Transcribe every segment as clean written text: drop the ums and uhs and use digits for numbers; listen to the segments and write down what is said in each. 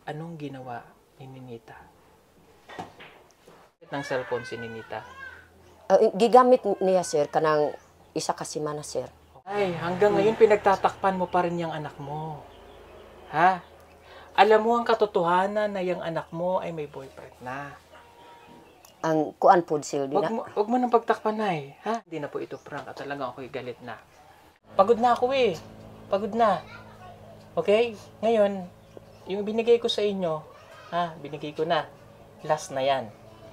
anong ginawa ni Ninita? Ng cellphone si Ninita. Gigamit niya, sir, kanang isa ka semana, sir. Ay, hanggang ngayon pinagtatakpan mo pa rin yung anak mo. Ha? Alam mo ang katotohanan na yung anak mo ay may boyfriend na. Ang kuan po, sir. Huwag mo nang pagtakpan na eh. Ha? Hindi na po ito prank at talagang ako'y galit na. Pagod na ako eh. Pagod na. Okay? Ngayon, yung binigay ko sa inyo, ha? Binigay ko na. Last na yan.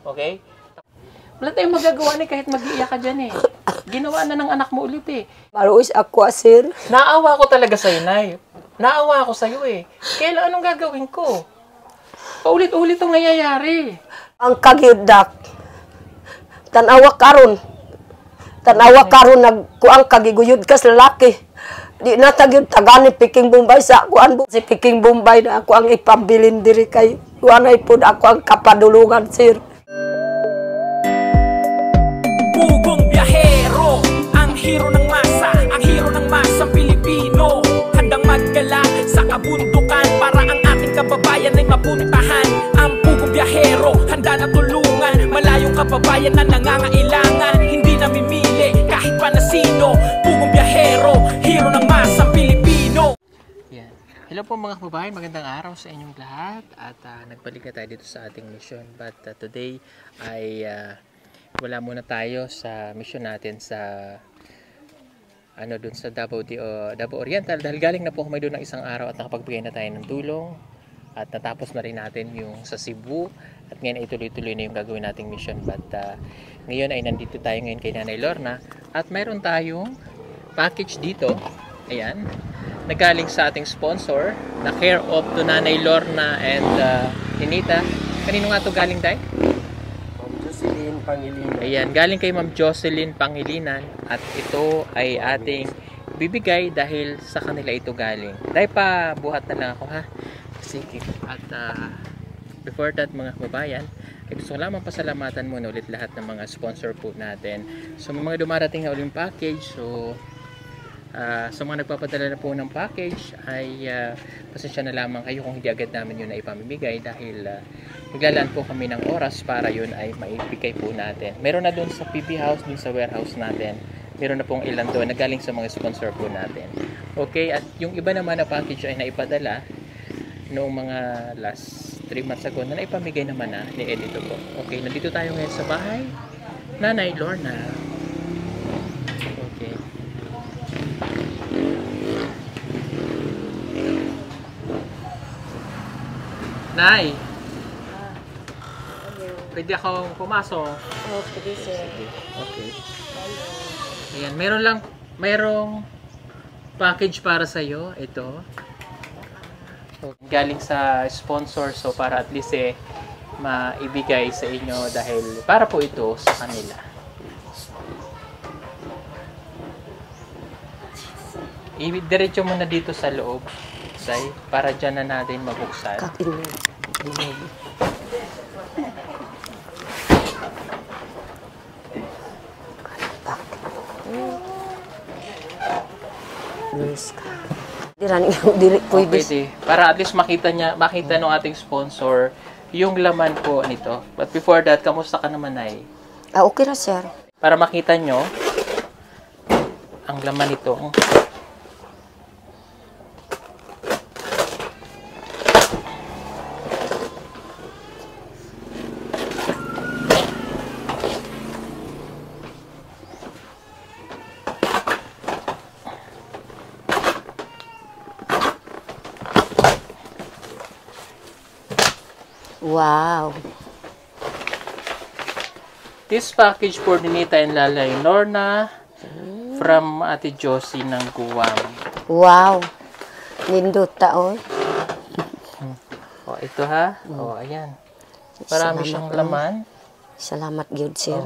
Okay? Wala tayong magagawa ni kahit mag-iiyak ka dyan eh. Ginawa na ng anak mo ulit eh. Maluis ako, sir. Naawa ko talaga sa'yo, Nay. Naawa ako sa'yo eh. Kailan anong gagawin ko? Paulit-ulit itong nangyayari. Ang kagyudak. Tanawa karon. Tanawa karon nagkuang kagiguyod ka sa lalaki. Di na tagyud tagani Peking Bombay sa kuan si Peking Bombay na ako ang ipambilin diri kay wanay pud ako ang kapadulungan, sir. Pugong biyahero, ang hero ng masa, ang hero ng masang Pilipino. Handang maggala sa kabundukan para ang ating kababayan ay mapuntahan. Ang pugong biyahero, handa na tulungan malayong kababayan na nangangailangan. Hindi namimili kahit pa na sino. Pugong biyahero, hero ng masang Pilipino. Yan. Hello po mga kababayan, magandang araw sa inyong lahat. At nagbalik na tayo dito sa ating mission. But today ay wala muna tayo sa mission natin sa dun sa Davao Oriental dahil galing na po kami doon ng isang araw at nakapagbigay na tayo ng tulong at natapos na rin natin yung sa Cebu at ngayon ay tuloy-tuloy na yung gagawin nating mission. But ngayon ay nandito tayo ngayon kay Nanay Lorna at mayroon tayong package dito, ayan, nagaling sa ating sponsor na care of to Nanay Lorna and Ninita. Kanino nga to galing, Day? Jocelyn Pangilinan. Ayan, galing kay Ma'am Jocelyn Pangilinan at ito ay ating bibigay dahil sa kanila ito galing. Dahil pa buhat na lang ako, ha? Sige. At before that mga kababayan, ay gusto ko lamang pasalamatan muna ulit lahat ng mga sponsor po natin. So mga dumarating na ulit package, so sa mga nagpapadala na po ng package ay pasensya na lamang kayo kung hindi agad namin yun na ipamimigay dahil maglalaan po kami ng oras para yun ay maibigay po natin. Meron na doon sa PB House, doon sa warehouse natin. Meron na pong ilan doon na galing sa mga sponsor po natin. Okay, at yung iba naman na package ay naipadala noong mga last 3 months ago na naipamigay naman na ni Edito po. Okay, nandito tayo ngayon sa bahay Nanay Lorna. Okay. Nay, pwede akong pumasok? Okay, sir. Okay. Ayan, mayroong package para sa iyo. Ito. Galing sa sponsor, so para at least maibigay sa inyo dahil para po ito sa kanila. Diretso mo na dito sa loob, Day, para dyan na natin mabuksan. Pwede. Para at least makita ng ating sponsor yung laman po nito. But before that, kamusta ka naman, Nay? Okay na, sir. Para makita nyo ang laman nito. Wow. This package for Ninita and Nanay Lorna from Ate Josie ng Guam. Wow. Nindot taon. O, ito ha. O, ayan. Marami siyang laman. Salamat, good sir.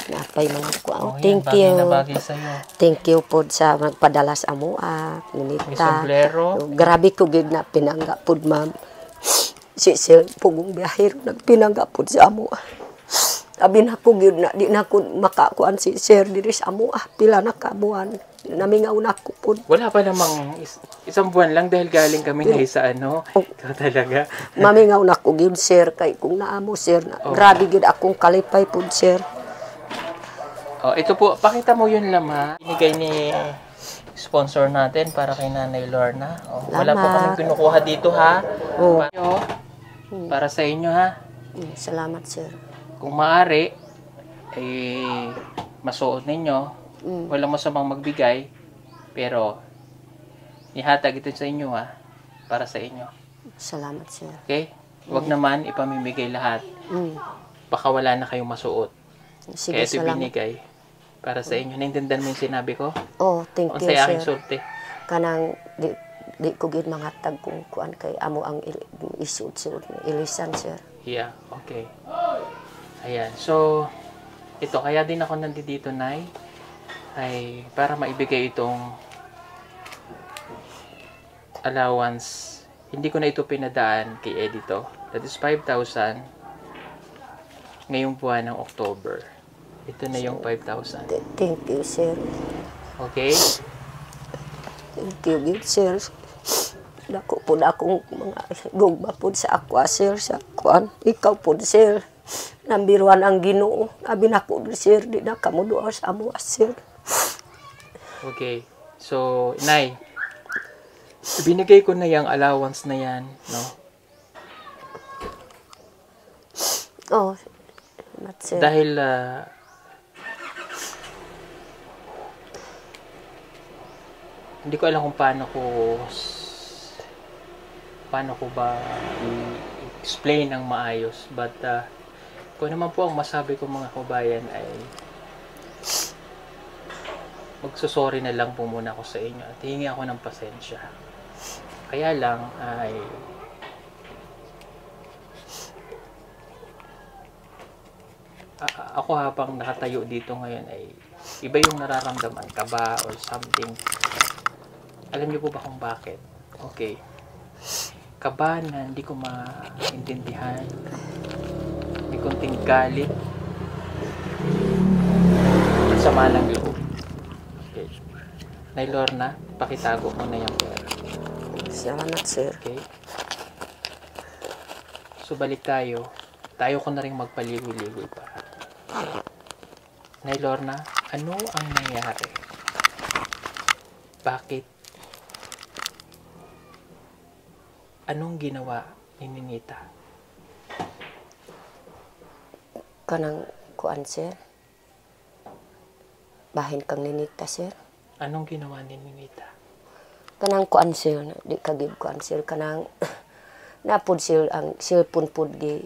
Napay mga ko. O, Thank yan, you. bagay na bagay sa'yo. Thank you po sa magpadala sa amoa. May Ninita. sombrero. Grabe ko gid na pinangga pod, ma'am. Si sir pugong biyahero nagpinangga pod sa amoa. Sabi na ko gid na di na ko makakuan si sir diri sa amoa. Pila na ka buwan. Namingaw na ako po. Wala pa namang isang buwan lang dahil galing kami na sa ano. Ikaw talaga. Mamingaw na ako yun, sir. Kay kung naamo, sir. Grabe gid akong kalipay po, sir. Oh, ito po, pakita mo yun lama. Binigay ni sponsor natin para kay Nanay Lorna. Oh, wala po kaming kinukuha dito, ha? Oh. Para sa inyo, ha? Salamat, sir. Kung maaari, masuot ninyo. Walang masamang magbigay. Pero, ihatag ito sa inyo, ha? Para sa inyo. Salamat, sir. Okay? Huwag naman ipamimigay lahat. Baka wala na kayong masuot. Sige, Kaya ito salamat. binigay para sa inyo. Naintindihan mo yung sinabi ko? Oh, thank Ang you, saya aking sir. sulti. Kanang di ko gid mga tag kung kuan kay amo ang isuot-suot ni ilisan, sir. Yeah, okay. Ayan. So, ito, kaya din ako nandito, Nay, ay para maibigay itong allowance. Hindi ko na ito pinadaan kay Edito. That is 5,000 ngayong buwan ng October. Ito na yung 5,000. Thank you, sir. Okay? Thank you, gid, sir. Dako po na akong mga gugma po sa akwa, sir, sa kuan. Ikaw po, sir. Nambiruan ang Ginoo. Abi na ko, sir, di na kamo duha sa amo, sir. Okay. So, Nay, binigay ko na yung allowance na yan, no? Oh, salamat, sir. Dahil, hindi ko alam kung paano ko ba i-explain ang maayos. But, kung naman po ang masabi ko mga kabayan ay magsusorry na lang po muna ako sa inyo at hihingi ako ng pasensya. Kaya lang ay ako habang nakatayo dito ngayon ay iba yung nararamdaman, kaba or something. Alam niyo po ba kung bakit? Okay. Kaba na hindi ko maintindihan. May konting galit. At sama ng loob. Okay. Nay Lorna, pakitago mo na yung pera. Salamat, sir. Okay? So, balik tayo. Tayo ko na rin magpaligoy-ligoy pa. Nay Lorna, ano ang nangyari? Bakit? Anong ginawa ni Ninita? Kanang kuan, sir. Bahin kang Ninita, sir. Anong ginawa ni Ninita? Kanang kuan, sir. Di kagib kuan, sir. Kanang napod, sir, ang cellphone pod gi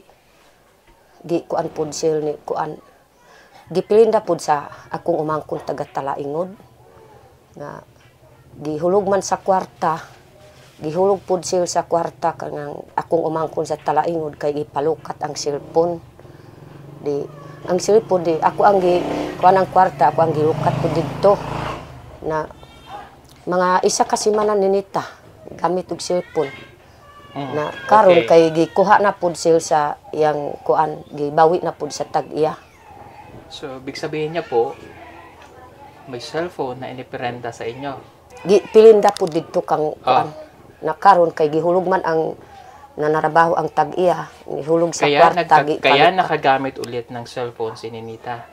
kuan pod, sir, ni kuan. Gipilinda pod sa akong umangkon taga Talaingod. Nga gihulog man sa kwarta. Gihulog pod sir sa kwarta kanang akong umangkon sa Talaingod kay ipalukat ang cellphone. Di ang cellphone di ako ang kuan ang kwarta, ako ang gilukat pod didto. Na mga isa ka semana Ninita gamit og cellphone. Na karon kay gikuha na pod sir sa yang kuan, gibawi na pod sa tag-iya. So, big sabihin niya po, may cellphone na iniperenda sa inyo. Pilinda pod didto kang kuan. Na karon kay gihulog man ang nanarabaho ang tag-iya, nihulog sa kwarta. Kaya nakagamit ulit ng cellphone si Ninita.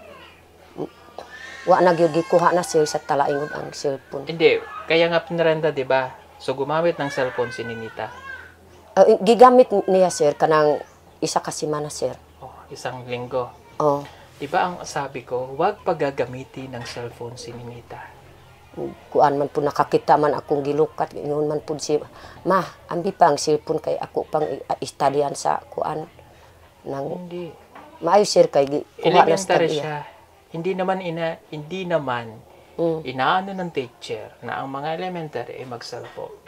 Wa na gyud gikuha na sir sa Talaingod ang cellphone. Hindi, kaya nga pinarenda, 'di ba? So gumamit ng cellphone si Ninita. Gigamit niya sir kanang isa ka semana, sir. Oh, isang linggo. Oh. 'Di ba ang sabi ko, huwag paggagamitin ng cellphone si Ninita. Kuan man po nakakita man akong gilukat, ingon man po si ma, ambi pa ang cellphone kay ako pang istudyan sa kuan nang Hindi. maayo sir kay kuha na sa Elementary tag-iya. siya. Hindi naman inaano ng teacher na ang mga elementary ay mag-cellphone.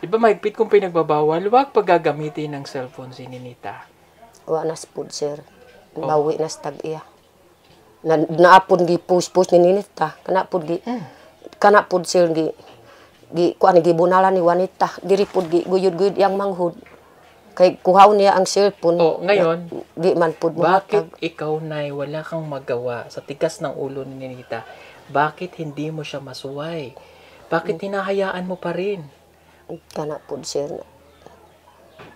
Di ba mahigpit kung pinagbabawal, huwag paggagamitin ng cellphone si Ninita. Wa na po sir. Bawi na sa tag-iya. Naapon gi post ni Ninita, kana pud sir gi kuan gibunala ni wanita, diri pud gi guyud-guyud yang manghud. Kay kuhaw niya ang cellphone. Oh, ngayon, di man pud bakit ikaw, Nay, wala kang magawa sa tigas ng ulo ni Ninita? Bakit hindi mo siya masuway? Bakit hinahayaan mo pa rin? Kana pud sir.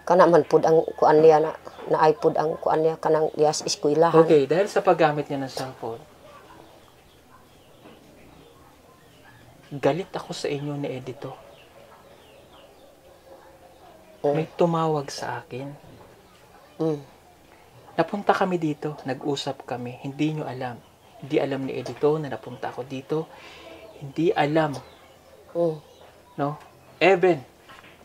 Kana man pud ang kuan niya na ay pud ang kuan niya kanang dias eskwelahan. Okay, dahil sa paggamit niya ng cellphone, galit ako sa inyo ni Edito. May tumawag sa akin. Napunta kami dito, nag-usap kami, hindi nyo alam. Hindi alam ni Edito na napunta ako dito. Hindi alam. No? Even,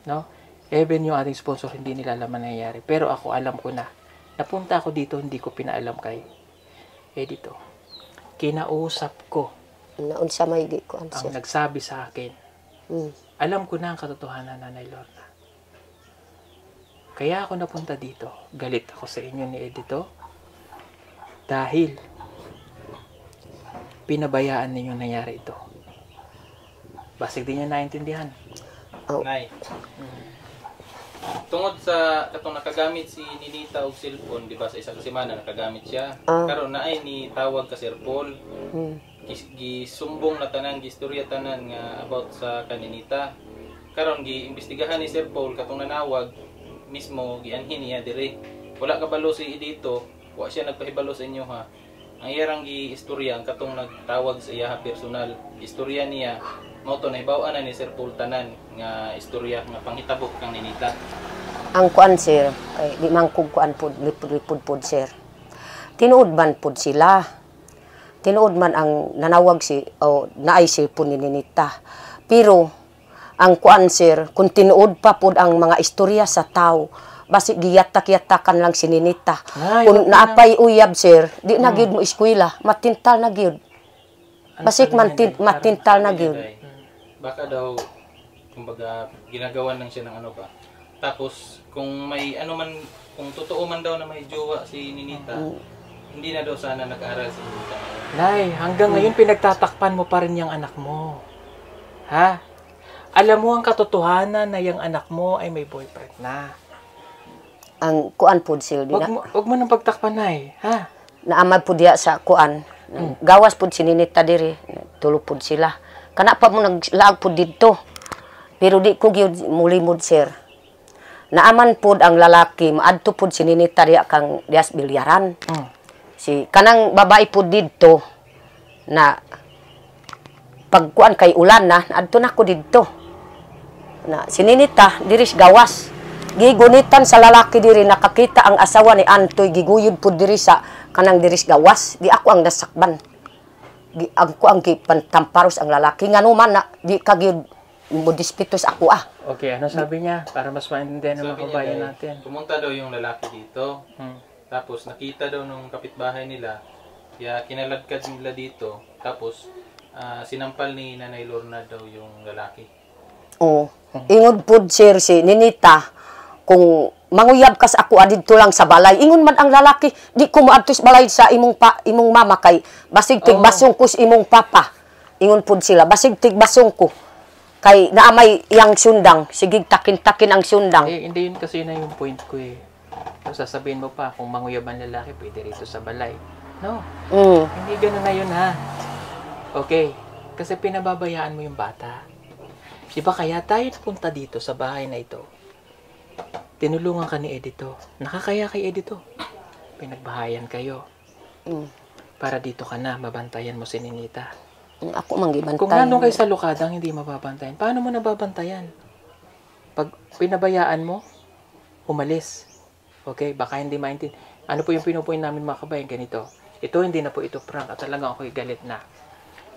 no? Even yung ating sponsor, hindi nila alam ang nangyayari. Pero ako, alam ko na. Napunta ako dito, hindi ko pinaalam kay Edito. Kinausap ko Naon sa may kuan ang sir. nagsabi sa akin. Alam ko na ang katotohanan, Nanay Lorna. Kaya ako napunta dito. Galit ako sa inyo ni Edito. Dahil pinabayaan ninyo nangyari ito. Basig din niya naintindihan. Nay. Tungod sa katong nakagamit si Ninita og cellphone, di ba sa isang semana nakagamit siya. Karon na ay ni tawag ka Sir Paul. Gisumbong na tanan, gistorya tanan nga about sa kaninita. Karon giimbestigahan ni Sir Paul katong nanawag mismo gianhin niya dire. Wala kabalo si dito, wa siya nagpahibalo sa inyo ha. Ang iyang giistorya ang katong nagtawag sa iya personal. Istorya niya mao to nahibaw-an na ni Sir Paul tanan nga istorya nga panghitabo kang ninita. Ang kuan sir, ay di man kog kuan pud lipod pud sir. Tinuod man pud sila. Tinuod man ang nanawag si naay cellphone ni Ninita. Pero ang kuan sir, kung tinuod pa pud ang mga istorya sa tao, basi giyatak-yatakan lang si Ninita. Kung naapay uyab sir, di na gyud mo eskwela, matintal na gyud. Basik matintal na gyud. Baka daw kumbaga ginagawan lang siya ng ano ba. Tapos kung may ano man, kung totoo man daw na may jowa si Ninita, hindi na daw sana nag-aral si Ninita. Nay, hanggang ngayon pinagtatakpan mo pa rin yung anak mo. Ha? Alam mo ang katotohanan na yung anak mo ay may boyfriend na. Ang kuan pud sir, Wag mo nang pagtakpan, Nay. Ha? naamay pud diya sa kuan. Gawas pud si Ninita diri, tulo pud sila. Kana pa mo naglaag pud didto. Pero di ko gyud mulimod sir. Naaman pud ang lalaki, maadto pud si Ninita diya kang dias bilyaran. Si kanang babae pud didto na pagkuan kay ulan na adto na ko didto. Na si Ninita diri gawas. Gigunitan sa lalaki diri, nakakita ang asawa ni Antoy giguyod pud diri sa kanang diri gawas. Di ako ang nasakban. Ako ang gipantamparos ang lalaki nganuman na di kagyud mo dispitos ako Okay, ano sabi niya? Para mas maintindihan ng mga kabayan natin. Pumunta daw yung lalaki dito. Tapos nakita daw nung kapitbahay nila. Kaya kinalagkad nila dito. Tapos sinampal ni Nanay Lorna daw yung lalaki. Oo. Ingod pud sir si Ninita, kung manguyab kas ako adito lang sa balay, ingon man ang lalaki, di ko moadto sa balay sa imong mama kay basig tigbasong ko sa imong papa. Ingon pud sila, basig tigbasong ko. Kay naamay yang sundang, sige takin-takin ang sundang. Hindi yun kasi na yung point ko eh. So, sasabihin mo pa, kung manguyab ang lalaki, pwede rito sa balay. No. Hindi ganun na yun ha. Okay. Kasi pinababayaan mo yung bata. Diba kaya tayo napunta dito sa bahay na ito? Tinulungan ka ni Edito. Nakakaya kay Edito. Pinagbahayan kayo. Para dito ka na, mabantayan mo si Ninita. Ako manggibantay. Kung nandun kayo sa lukadang hindi mababantayan, paano mo nababantayan? Pag pinabayaan mo, umalis. Okay? Baka hindi maintindihan. Ano po yung pinupuin namin mga kabayan? Ganito. Ito, hindi na po ito prank. At talagang ako'y galit na.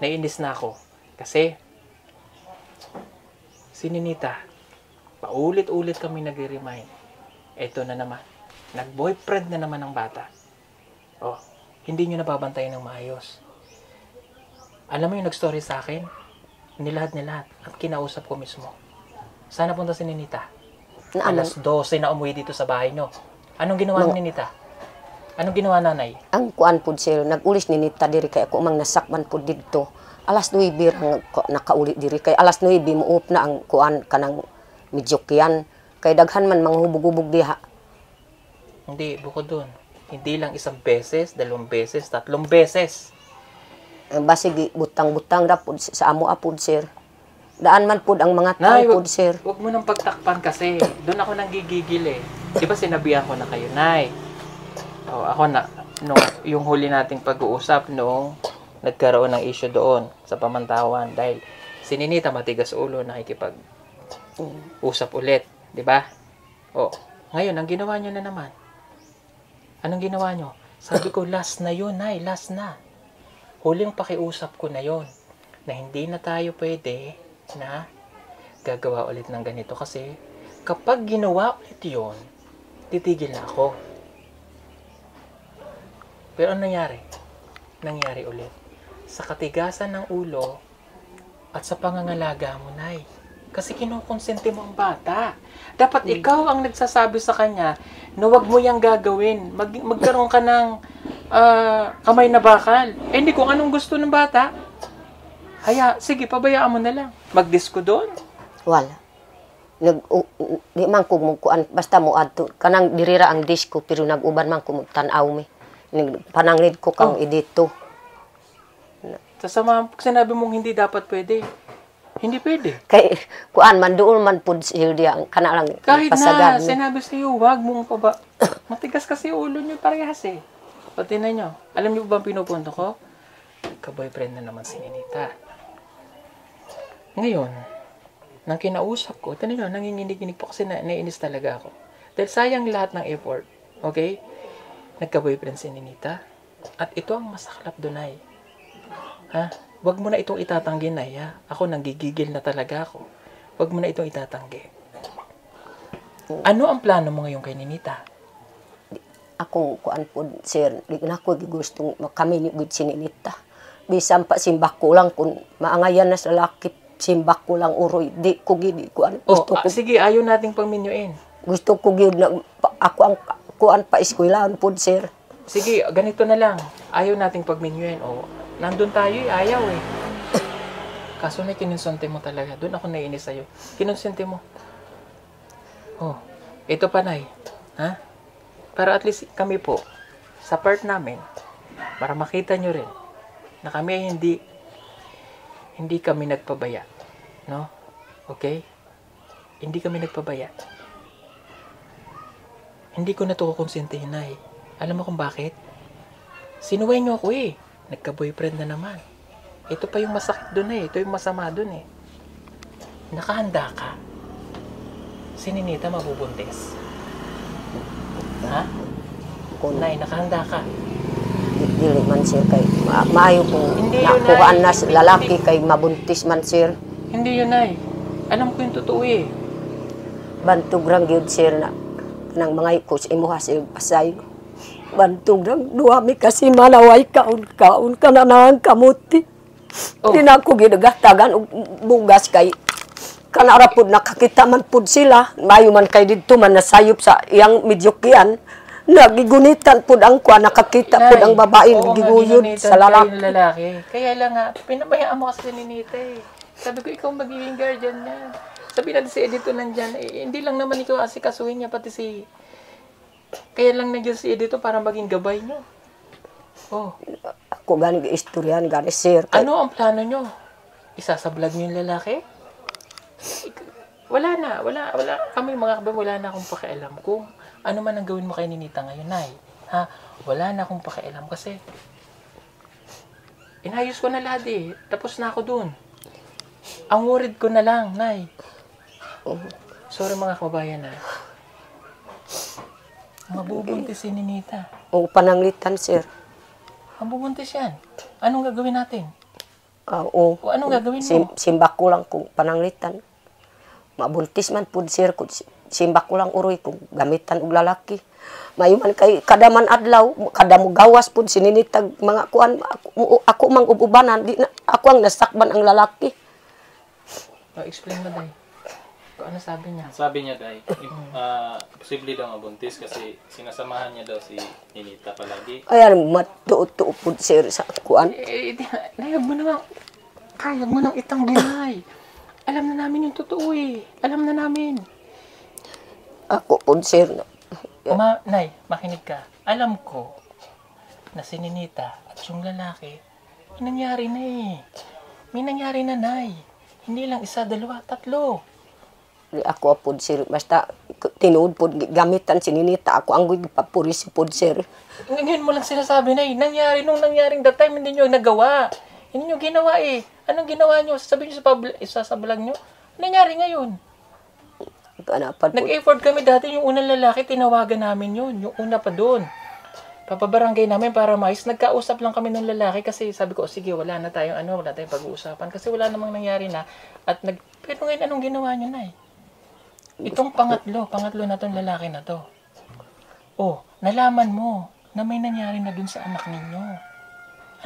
Naiinis na ako. Kasi, si Ninita, paulit-ulit kami nag-remind. Ito na naman. Nag-boyfriend na naman ang bata. Oh, hindi nyo nababantayan ng maayos. Alam mo yung nag-story sa akin? Nilahat. At kinausap ko mismo. Sana punta si Ninita. Alas 12 na umuwi dito sa bahay nyo. Anong ginawa ni Ninita? Anong ginawa nanay? Ang kuan pud sir, nag-ulis ni Ninita diri kay ako mang nasakban pud didto. Alas 9 nakauli diri kay alas 9 muop na ang kuan kanang Midyokyan. Kay daghan man manghubog-hubog diha. Hindi, bukod doon. Hindi lang isang beses, 2 beses, 3 beses. Basig butang-butang ra pud sa amo apod sir. Daan man pud ang mga tao Nay, pud sir. Huwag mo nang pagtakpan kasi. Doon ako nang gigigil eh. Di ba sinabihan ko na kayo, Nay? O, ako na, yung huli nating pag-uusap noong nagkaroon ng issue doon sa Pamantawan dahil si Ninita matigas ulo nakikipag-usap ulit. Di ba? O, ngayon, ang ginawa nyo na naman. Anong ginawa nyo? Sabi ko, last na yun, Nay, last na. Huling pakiusap ko na yon na hindi na tayo pwede na gagawa ulit ng ganito kasi kapag ginawa ulit yon, titigil na ako. Pero ano nangyari? Nangyari ulit. Sa katigasan ng ulo at sa pangangalaga mo, Nay. Kasi kinukonsente mo ang bata. Dapat ikaw ang nagsasabi sa kanya na huwag mo yang gagawin. Magkaroon ka ng kamay na bakal. Eh, hindi kung anong gusto ng bata. Sige, pabayaan mo na lang. Mag-disco doon. Wala. Di man ko mo kuan basta mo adto kanang dirira ang disco pero nag-uban man ko tan-aw mi. Pananglid ko kang edito. Sasama, sinabi mong hindi dapat pwede. Hindi pwede. Kay kuan man doon man pud siya kana lang Kahit pasagan. na sinabi sa iyo, wag mong paba. Matigas kasi ulo niyo parehas eh. Pati na nyo. Alam niyo ba ang pinupunto ko? Ka-boyfriend na naman si Ninita. Ngayon, nang kinausap ko, tinan nyo, nanginginig-inig po kasi naiinis talaga ako. Dahil sayang lahat ng effort. Okay? Nagka-boyfriend si Ninita. At ito ang masaklap doon ay. Ha? Wag mo na itong itatanggi, Nay. Ha? Ako, nanggigigil na talaga ako. Wag mo na itong itatanggi. Ano ang plano mo ngayon kay Ninita? Ako kuan pud sir, di na ko gusto kami ni gud sininita. Bisan pa simbak ko lang kun maangayan na sa laki, simbak ko lang uroy. Di ko gid kuan gusto ko. Sige, ayaw nating pangminyuin. Gusto ko gid na ako ang kuan pa eskwelahan pud sir. Sige, ganito na lang. Ayaw nating pagminyuin. Nandun tayo ayaw eh. Kaso na kinonsente mo talaga. Doon ako naiinis sa'yo. Kinonsente mo. Ito pa, Nay. Ha? Pero at least kami po, sa part namin, para makita nyo rin, na kami ay hindi kami nagpabaya. No? Okay? Hindi kami nagpabaya. Hindi ko na ito kukonsintihin, Nay. Alam mo kung bakit? Sinuway nyo ako eh. Nagka-boyfriend na naman. Ito pa yung masakit doon eh. Ito yung masama doon eh. Nakahanda ka. Si Ninita mabubuntis. Ha? Nay, nakahanda ka. Dili man sir kay maayo kung Hindi yun, nakuhaan Nay. na lalaki kay mabuntis man sir. Hindi yun, Nay. Alam ko yung totoo eh. Bantog rang gyud sir na nang mga ikos imuha sir pasay. Bantog rang duami kasi malaway kaon ka na nang kamuti. Di na ako ginagatagan og bugas kay kanara pud nakakita man pud sila. Mayo man kay didto man nasayop sa iyang midyokyan. Nagigunitan pud ang kwa nakakita pud ang babae giguyod sa lalaki. Kaya lang nga, pinabayaan mo kasi si Ninita eh. Sabi ko, ikaw magiging guardian niya. Sabi natin si Edito nandyan, hindi lang naman ikaw asikasuhin niya, pati si... Kaya lang nandiyan si Edito para maging gabay niyo. Ako gani istoryan gani sir. Ano ang plano niyo? Isasablag niyo yung lalaki? Wala. Kami mga kabay, wala na akong pakialam kung ano man ang gawin mo kay Ninita ngayon, Nay. Ha? Wala na akong pakialam kasi inayos ko na lahat eh. Tapos na ako dun. Ang worried ko na lang, Nay. Sorry mga kababayan na. Mabubuntis si Ninita. O pananglitan sir. Mabubuntis yan. Anong gagawin natin? O anong gagawin mo? Simbak ko lang kung pananglitan. Mabuntis man pud sir kung simbak ko lang uroy kung gamitan og lalaki. Mayo man kay kada man adlaw, kada mo gawas pud sininitag mga kuan ako mang ubanan di na, ako ang nasakban ang lalaki. Explain mo, Day. Ano sabi niya? Sabi niya, Day, posible daw mabuntis kasi sinasamahan niya daw si Ninita palagi. Ayan, matuot-tuot pud sir sa kuan. Nayag mo naman. Kaya mo nang itangginay. Alam na namin yung totoo eh. Alam na namin. Ako pud sir. Nay, makinig ka. Alam ko na si Ninita at yung lalaki, nangyari na eh. May nangyari na, Nay. Hindi lang isa, dalawa, tatlo. Di ako apod sir, basta tinuod pod gamitan sininita ako ang papuris pod sir. Ngayon mo lang sinasabi, Nay. Nangyari nung nangyaring that time, hindi nyo nagawa. Hindi nyo ginawa eh. Anong ginawa nyo? Sasabihin nyo sa vlog nyo? Nangyari ngayon. Nag-effort kami dati, yung unang lalaki, tinawagan namin yun. Yung una pa doon. Papabarangay namin para mais. Nagkausap lang kami ng lalaki kasi sabi ko, sige, wala na tayong wala tayong pag-uusapan. Kasi wala namang nangyari na. Pero ngayon, anong ginawa nyo, Nay? Itong pangatlo na tong lalaki na to. Oh, nalaman mo na may nangyari na dun sa anak ninyo.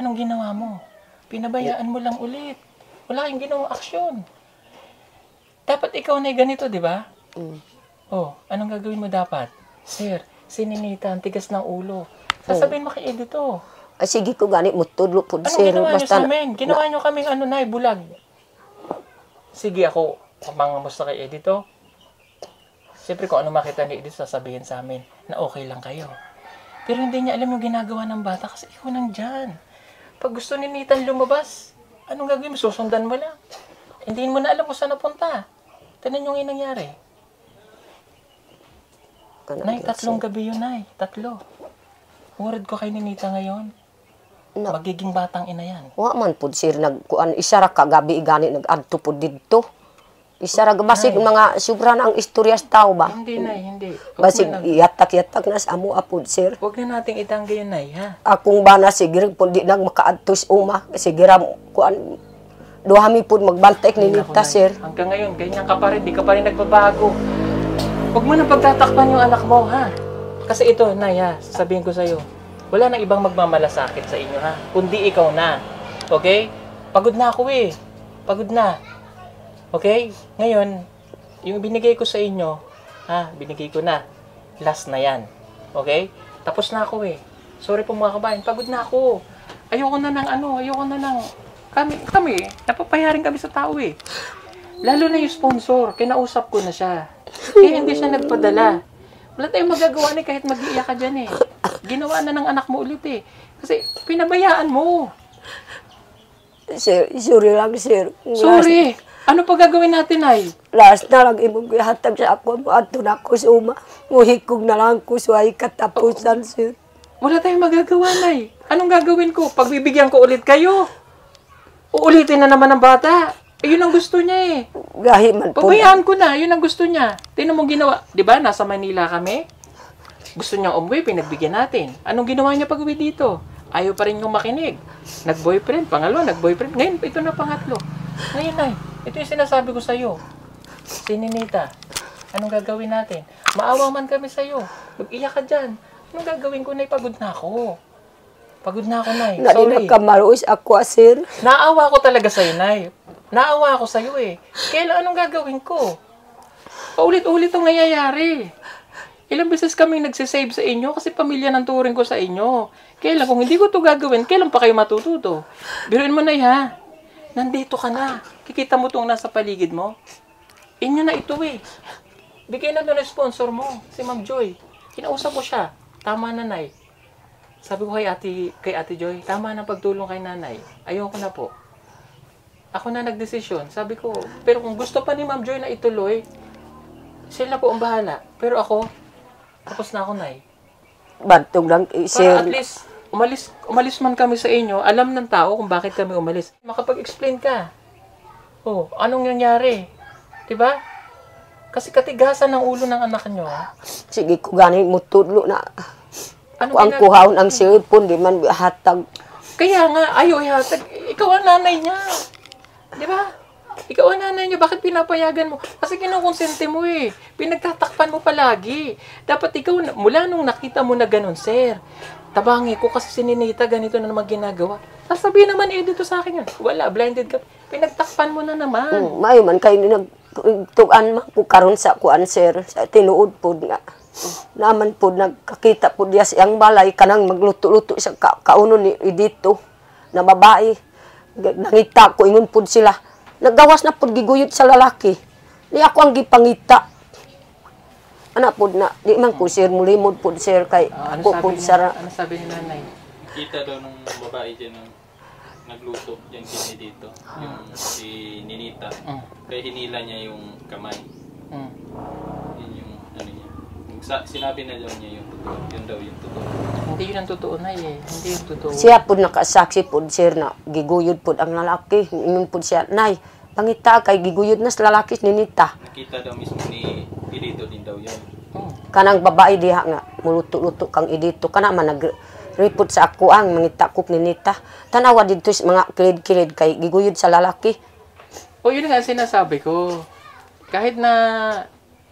Anong ginawa mo? Pinabayaan mo lang ulit. Wala kang ginawang aksyon. Dapat ikaw na ganito, di ba? Oh, anong gagawin mo dapat? Sir, sininita, ang tigas ng ulo. Sasabihin mo kay Edito. Ay, sige ko gani mo tudlo po Anong sir. ginawa nyo Basta sa amin? Ginawa nyo kaming Nay, bulag. Sige ako, mangamusta kay Edito. Siyempre kung ano makita ni Edith, sasabihin sa amin na okay lang kayo. Pero hindi niya alam yung ginagawa ng bata kasi ikaw nandyan. Pag gusto ni Nathan lumabas, anong gagawin mo? Susundan mo lang. Hindi mo na alam kung saan napunta. Tanan yung nangyari. Nay, 3 gabi yun, Nay. 3. Worried ko kay ni Nita ngayon. Magiging batang ina yan. Wa man pod sir nagkuan isa ra ka gabi gani nag-adto pod didto. Isa ra basig mga sobra na ang istorya sa tao ba? Hindi, Nay, hindi. Basig yatak-yatak na sa amo apod sir. Huwag na nating itanggi yun, Nay, ha? Akong bana sige pod di nang makaadto sa uma sige ra kuan duhami pod magbantay ni Nita sir. Hanggang ngayon ganyan ka pa rin, di ka pa rin nagbabago. Huwag mo nang pagtatakpan yung anak mo, ha? Kasi ito, Nay, ha, sabihin ko sa'yo, wala nang ibang magmamalasakit sa inyo, ha? Kundi ikaw na. Okay? Pagod na ako eh. Pagod na. Okay? Ngayon, yung binigay ko sa inyo, ha? Binigay ko na. Last na yan. Okay? Tapos na ako eh. Sorry po mga kabayan, pagod na ako. Ayoko na ng kami, napapayarin kami sa tao eh. Lalo na yung sponsor, kinausap ko na siya. Kaya hindi siya nagpadala. Wala tayong magagawa kahit mag-iiyak ka dyan eh. Ginawa na ng anak mo ulit eh. Kasi pinabayaan mo. Sir, sorry lang sir. Sorry. Ano pa gagawin natin ay? Last na lang imong gihatag sa ako adto na ko sa uma. Muhikog na lang ko sa katapusan sir. Wala tayong magagawa, Nay. Anong gagawin ko? Pagbibigyan ko ulit kayo. Uulitin na naman ng bata. Yun ang gusto niya eh. Gahi man po. Pabayaan ko na, yun ang gusto niya. Tingnan mo ginawa. Di ba, nasa Manila kami? Gusto niya umuwi, pinagbigyan natin. Anong ginawa niya pag uwi dito? Ayaw pa rin yung makinig. Nag-boyfriend, pangalawa, nag-boyfriend. Ngayon, ito na pangatlo. Ngayon, Nay, ito yung sinasabi ko sa'yo. Sininita, anong gagawin natin? Maawa man kami sa'yo. Mag-iyak ka dyan. Anong gagawin ko, Nay? Pagod na ako. Pagod na ako, Nay. Sorry. Sorry. Kamaruis ako, sir. Naawa ko talaga sa'yo, Nay. Naawa ako sa'yo eh. Kailan anong gagawin ko? Paulit-ulit itong nangyayari. Ilang beses kaming nagsisave sa inyo kasi pamilya ng turing ko sa inyo. Kailan kung hindi ko to gagawin, kailan pa kayo matututo? Biruin mo, Nay, ha? Nandito ka na. Kikita mo itong nasa paligid mo. Inyo na ito eh. Bigay na doon ang sponsor mo, si Ma'am Joy. Kinausap ko siya. Tama na, Nay. Sabi ko kay Ate Joy, tama na pagtulong kay Nanay. Ayoko na po. Ako na nagdesisyon. Sabi ko, pero kung gusto pa ni Ma'am Joy na ituloy, sila po ang bahala. Pero ako, tapos na ako, Nay. Bantog lang, sir. Para at least, umalis man kami sa inyo, alam ng tao kung bakit kami umalis. Makapag-explain ka. Oh, anong nangyari? Diba? Kasi katigasan ng ulo ng anak nyo. Sige ko gani mo tudlo na. Anong Ang kuhaon ang cellphone, di man hatag. Kaya nga, ayaw ihatag. Ikaw ang nanay niya. Di ba? Ikaw ang nanay niya. Bakit pinapayagan mo? Kasi kinukonsente mo eh. Pinagtatakpan mo palagi. Dapat ikaw, mula nung nakita mo na ganun, sir, tabangi ko kasi sininita, ganito na naman ginagawa. Sasabihin naman dito sa akin yan. Wala, blinded ka. Pinagtakpan mo na naman. May man kayo nagtugan man po karon sa kuan, sir. Sa tinuod po nga. Naman po nagkakita po diya siyang balay kanang magluto-luto sa kauno ni dito na babae. Nangita ko ingon po sila. Naggawas na po giguyod sa lalaki. Di ako ang gipangita. Ana po na, di man po sir, mulimod po sir kay Ano po sara. sabi ni nanay? Kita daw ng babae dyan. nagluto yung kini dito, yung si Ninita. Kaya hinila niya yung kamay. Yun yung ano niya. Sinabi na daw niya yung totoo. Yun daw yung totoo. Hindi yun ang totoo na eh. Hindi yung totoo. Siya po nakasaksi po, sir, na giguyod po ang lalaki. Ingon po siya, nay, pangita kay giguyod na sa lalaki ni Ninita. Nakita daw mismo ni Edito din daw yun. Kanang babae diha nga, muluto-luto kang Edito. Kana man nag-report sa ako ang mangita ko ni Ninita. Tanawa dito mga kilid-kilid kay giguyod sa lalaki. O yun nga ang sinasabi ko. Kahit na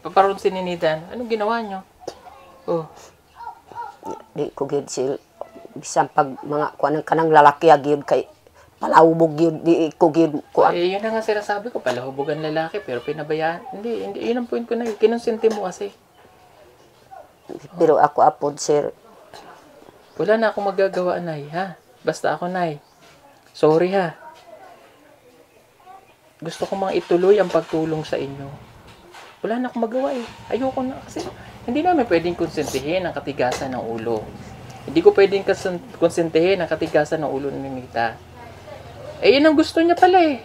paparoon si Ninita, anong ginawa nyo? Oh. Di ko gid sil bisan pag mga kuan kanang lalaki agid kay palawbog yun, di ko gid kuan. Eh, yun na nga sinasabi ko, palahubogan lalaki, pero pinabayaan. Hindi, yun ang point ko na yun. Kinonsinti mo kasi. Pero ako apod, sir. Wala na akong magagawa, Nay, ha? Basta ako, Nay. Sorry, ha? Gusto ko mang ituloy ang pagtulong sa inyo. Wala na akong magawa, eh. Ayoko na kasi hindi namin pwedeng konsentihin ang katigasan ng ulo. Hindi ko pwedeng konsentihin ang katigasan ng ulo ni Ninita. Eh, yun ang gusto niya pala, eh.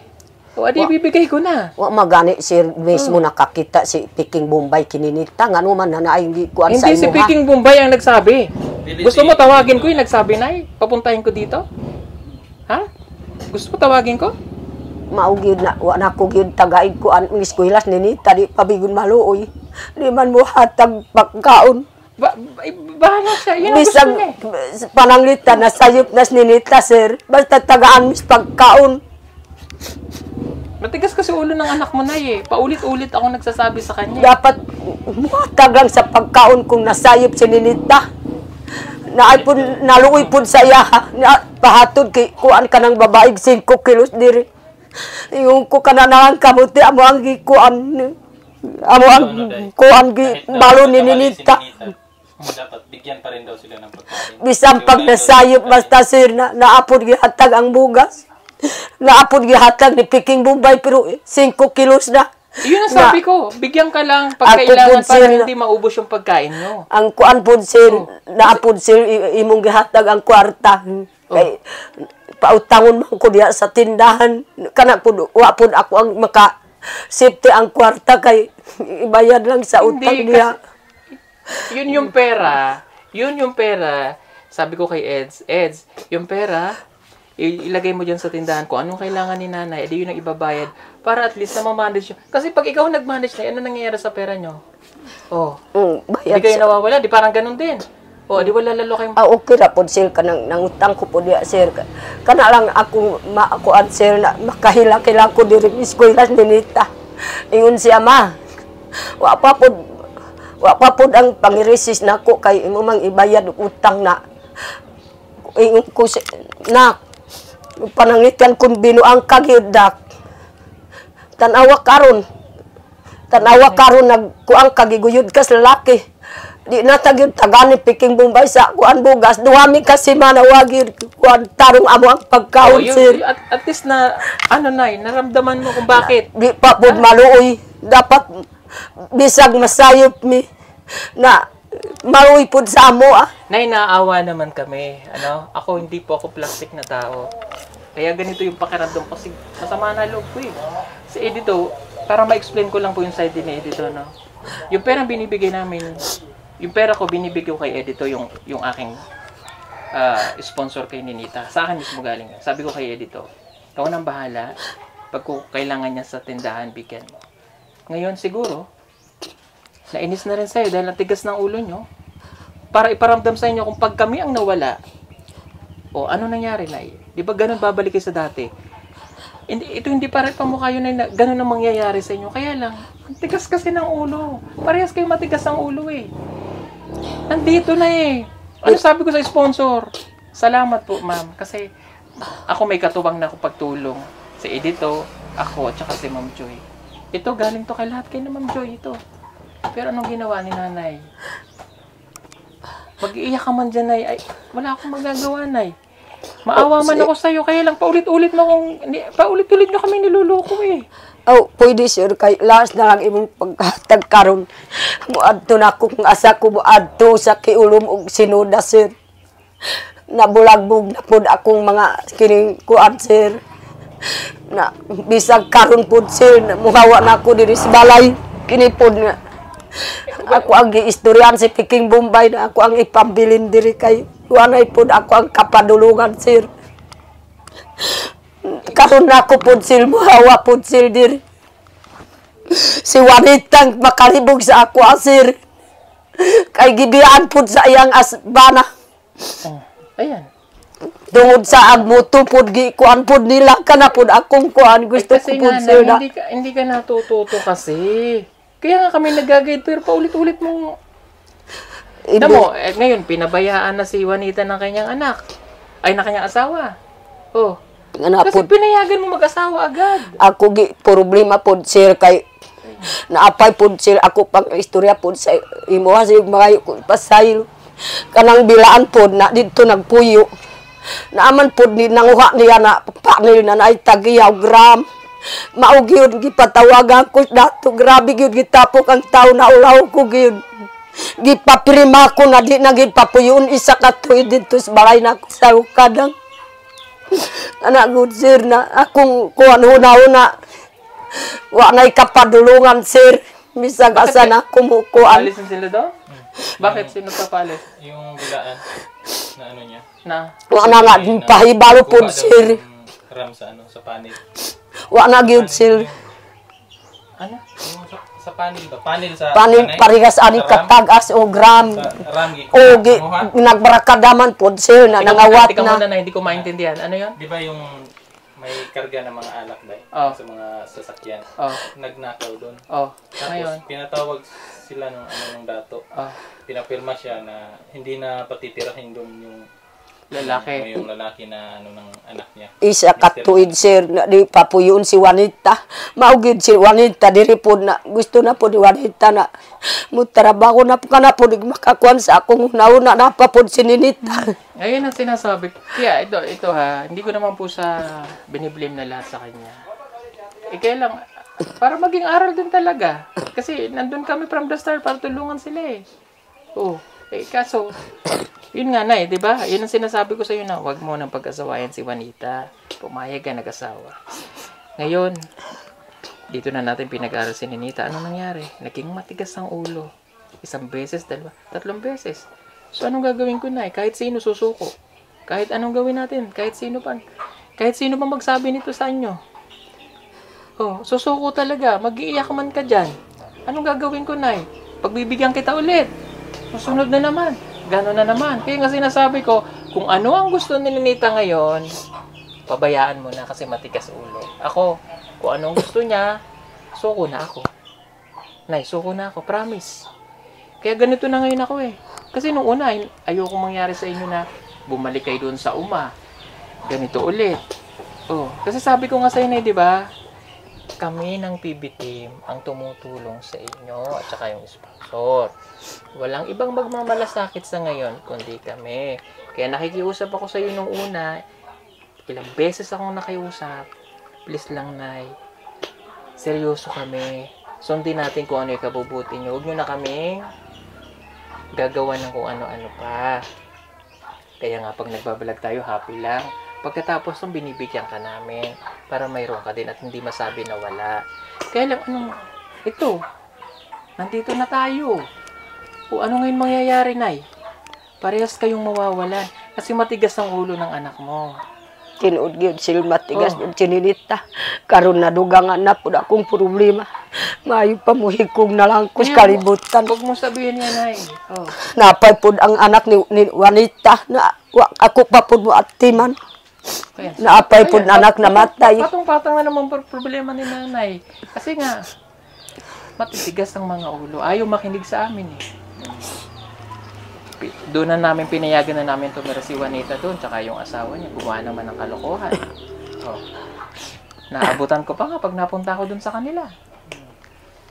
O, adi, bibigay ko na. Wa magani, sir, mismo nakakita si Peking Bombay kininita. Nga naman na naayong kuan sa Hindi imo, si Peking Bombay ang nagsabi. Gusto mo tawagin ko yung nagsabi, Nay? Papuntahin ko dito? Ha? Gusto mo tawagin ko? Maugid na, wa na ko gyud tagaig kuan ng eskwela ni Ninita, di pabigon maluoy. Di man mo hatag pagkaon. Bahala siya. Yan ang gusto Bisag niya. pananglitan na sayop nas ni Ninita, sir. Basta tagaan mis pagkaon. Matigas kasi ulo ng anak mo, Nay, eh. Paulit-ulit ako nagsasabi sa kanya. Dapat muhatag lang sa pagkaon kung nasayop si Ninita. Naay po, naluoy po sa iya, na pahatod kay kuan ka ng babaeng 5 kilos diri. Yung ko kananahan kamuti, amo ang gikuan, amo ang kuan balo ni Ninita. Dapat bigyan pa rin daw sila ng pagkain. Bisan pag nasayop, basta sir, naapod gihatag ang bugas. Naapod gihatag ni Peking Bombay, pero 5 kilos na. Yun ang sabi ko. Bigyan ka lang pag Ako kailangan po, para sir, hindi maubos yung pagkain nyo. Ang kuan po sir, naapod sir, imong gihatag ang kwarta. Kay, pautangon man ko diya sa tindahan. Kana po, wa po ako ang maka-safety ang kwarta kay ibayad lang sa utang Hindi, niya. Yun yung pera. Sabi ko kay Eds, yung pera, ilagay mo dyan sa tindahan ko. Anong kailangan ni nanay? Edi yun ang ibabayad. Para at least na ma-manage yun. Kasi pag ikaw nag-manage na, ano nangyayari sa pera nyo? Oh, Bayad di kayo siya. nawawala. Di parang ganun din. Oh, di wala lalo kayong... Okay ra po sir, kanang nangutang ko po diya sir. Kana lang ako, maakuan sir, na makahila-kila ko diri sa eskwela ni Ninita. Ingon siya, ma, wa pa po ang pangiresis na ko kay imo mang ibayad utang na. Ingon ko na panangitan kun binuang kagidak. Tanawa karon nagkuang kagiguyod ka sa lalaki. Di na tagyud tagani Peking Bombay sa kuan bugas. Duwami kasi manawagir kuan tarong amo ang pagkaon sir. At least na, naramdaman mo kung bakit. Di pa po maluoy. Dapat bisag masayop mi na maluoy po sa amo Nay, naawa naman kami. Ako, hindi po ako plastic na tao. Kaya ganito yung pakiramdam ko kasi masama na loob ko eh. Si Edito, para ma-explain ko lang po yung side ni Edito, no? Yung perang binibigay namin, yung pera ko binibigay ko kay Edito, yung aking sponsor kay Ninita. Sa akin mismo galing. Sabi ko kay Edito, ikaw nang bahala. Pag kailangan niya sa tindahan, bigyan mo. Ngayon siguro, nainis na rin sa'yo dahil ang tigas ng ulo nyo. Para iparamdam sa inyo kung pag kami ang nawala, o ano nangyari na di ba ganun babalik kayo sa dati? Ito hindi para pamukha yun na ganun ang mangyayari sa inyo. Kaya lang, ang tigas kasi ng ulo. Parehas kayo matigas ang ulo eh. Nandito na eh. Ano sabi ko sa sponsor? Salamat po ma'am. Kasi ako may katuwang na ako pagtulong. Si Edito, ako, at saka si Ma'am Joy. Ito galing to kay lahat kayo na Ma'am Joy ito. Pero anong ginawa ni nanay? Mag-iiyak ka man dyan, Nay. Ay, wala akong magagawa, Nay. Maawa man ako sa'yo, kaya lang paulit-ulit mo kami niluloko eh. Pwede sir, kay last na lang imong paghatag karon. Muadto na akong asa ko muadto sa kiulom og sinuda sir. nabulagbog na pud akong mga kining kuan sir. Na bisag karon pud sir muhawa na ako diri sa balay kini pud nga ako ang giistoryahan si Peking Bombay na ako ang ipambilin diri kay wanay pud ako ang kapadulungan sir. Karon na ako pud sir muhawa pud sir diri. Si Juanitang makalibog sa ako sir. Kay gibiyaan pud sa iyang asbana. Oh, ayan. Tungod sa agmuto pud gi kuan pud nila kana pud akong kuan gusto ko Kasi pud nga, sir na. hindi ka natututo kasi. Kaya nga kami nag-guide pero paulit-ulit mo. Mo, ngayon pinabayaan na si Juanita ng kanyang anak. Ay, ng kanyang asawa. Oh. Kasi pinayagan mo mag-asawa agad. Ako gi problema pud sir kay naapay pud sir ako pang istorya pud sa imo sa mga pasaylo. Kanang bilaan pud na didto nagpuyo. Naaman pud ni nanguha niya na panil na ay tagiyaw gram. Mao gyud gipatawagan ko dato grabe gyud gitapok ang tawo na ulaw ko gyud. Gipapirima ko na di na gid papuyon isa ka tuig didto sa balay na sa kadang. Anak good sir na akong kuan una wa nay kapadulungan sir bisag asa na kumukuan. Alis na sila daw? Bakit sino papalis? Yung bilaan na ano niya. Na Wa na nga pahibalo pud Gumawa daw sir. ng ram sa ano sa panel. Wa na gyud sir. Ano? Yung sa panel ba? Panel sa Panil anay? parehas ani Sa ram? katagas o gram. Sa ram gi. O Kuha? nagbarakadaman pud sir na nangawat Tika muna na. na hindi ko maintindihan. Ano 'yon? Di ba yung may karga ng mga alak ba? Oh. Sa mga sasakyan. Oh. Nagnakaw doon. Oh. Tapos Ngayon. pinatawag sila ng dato. Oh. Pinapirma siya na hindi na patitirahin doon yung Lalaki. yung lalaki na ano ng anak niya. Isa ka tuig sir na di papuyon si Juanita. Mao gyud si Juanita diri pod na gusto na pod ni Juanita na mutrabaho na kana pod makakuan sa akong nauna na pa pod si Ninita. Ayun ang sinasabi ko. Kaya ito ha, hindi ko naman po sa biniblame na lahat sa kanya. Kaya lang, para maging aral din talaga. Kasi nandun kami from the start para tulungan sila eh. Oh, kaso, yun nga na eh, di ba? Yun ang sinasabi ko sa iyo na, huwag mo nang pag-asawayan si Juanita. Pumayag ka nag-asawa. Ngayon, dito na natin pinag-aral si Ninita. Anong nangyari? Naging matigas ang ulo. Isang beses, dalawa, 3 beses. So, anong gagawin ko na eh? Kahit sino susuko. Kahit anong gawin natin. Kahit sino pa magsabi nito sa inyo. Oh, susuko talaga. Mag-iiyak man ka dyan. Anong gagawin ko na eh? Pagbibigyan kita ulit. Susunod na naman. Gano'n na naman. Kaya nga sinasabi ko, kung ano ang gusto ni Ninita ngayon, pabayaan mo na kasi matigas ulo. Ako, kung anong gusto niya, suko na ako. Nay, suko na ako. Promise. Kaya ganito na ngayon ako eh. Kasi nung una, ayoko mangyari sa inyo na bumalik kayo doon sa uma. Ganito ulit. Oh, kasi sabi ko nga sa inyo, di ba? Kami ng PB team ang tumutulong sa inyo at saka yung sponsor. Walang ibang magmamalasakit sa ngayon kundi kami. Kaya nakikiusap ako sa iyo nung una. Ilang beses akong nakiusap. Please lang, Nay. Seryoso kami. Sundin natin kung ano yung kabubuti nyo. Huwag nyo na kami gagawa ng kung ano-ano pa. Kaya nga pag nagbabalag tayo, happy lang. Pagkatapos nung binibigyan ka namin para mayroon ka din at hindi masabi na wala. Kaya lang ito, nandito na tayo. O ano ngayon mangyayari, Nay? Parehas kayong mawawalan kasi matigas ang ulo ng anak mo. Tinuod gyud sila matigas gyud Ninita. Karon nadugangan na pud akong problema. Maayo pa muhikog na lang ko sa kalibutan. Huwag mo sabihin yan, Nay. Oh. Napay pud ang anak ni Juanita na ako pa pud mo atiman. Naapay pud anak na matay. Patong-patong na naman problema ni Nanay. Kasi nga, matitigas ang mga ulo. Ayaw makinig sa amin eh. Doon na namin pinayagan na namin tumira si Juanita doon, tsaka yung asawa niya, gumawa naman ng kalokohan. Oh. Naabutan ko pa nga pag napunta ko doon sa kanila.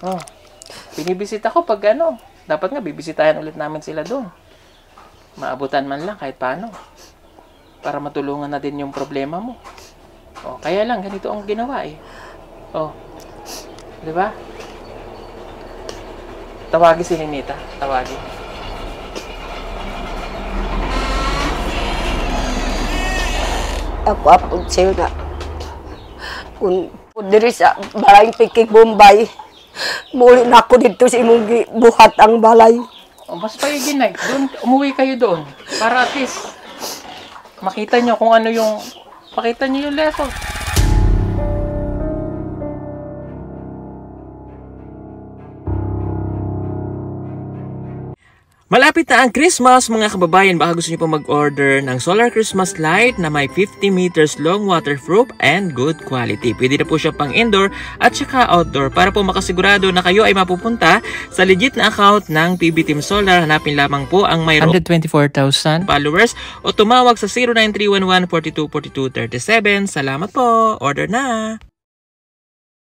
Oh. Binibisita ko pag dapat nga bibisitahin ulit namin sila doon. Maabutan man lang kahit paano. Para matulungan na din yung problema mo. Oh, kaya lang ganito ang ginawa eh. Oh. 'Di ba? Tawagin si Ninita, tawagin. ako apod siya na kung diri sa balay Piking Bombay, muli na ako dito sa imong buhat ang balay. O, mas kayo ginay. Doon, umuwi kayo doon. Para at least, makita nyo kung ano yung, pakita nyo yung level. Malapit na ang Christmas, mga kababayan. Baka gusto nyo po mag-order ng solar Christmas light na may 50 meters long, waterproof, and good quality. Pwede na po siya pang indoor at saka outdoor. Para po makasigurado na kayo ay mapupunta sa legit na account ng PB Team Solar, hanapin lamang po ang mayroong 124,000 followers o tumawag sa 09311 424237. Salamat po! Order na!